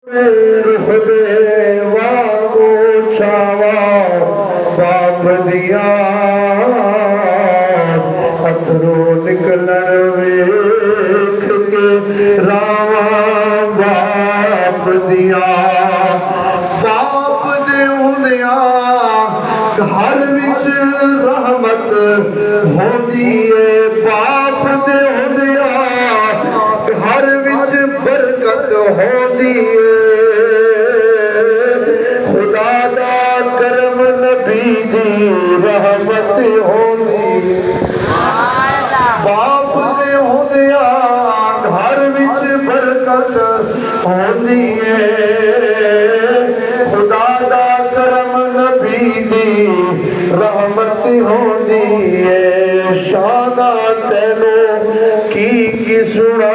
रुख दे वागो छावा बाप दिया अथरो निकलन वेख के रावा बाप दिया बाप दे हुंदिया घर विच रहमत होंदी है बाप दे हुंदिया घर विच बरकत होंदी है खुदा दा करम नबी दी रहमत होंदी बाप दे हुंदिया घर विच बरकत होंदी है खुदा दा करम नबी दी रहमत होंदी है शाना तैनू की सुना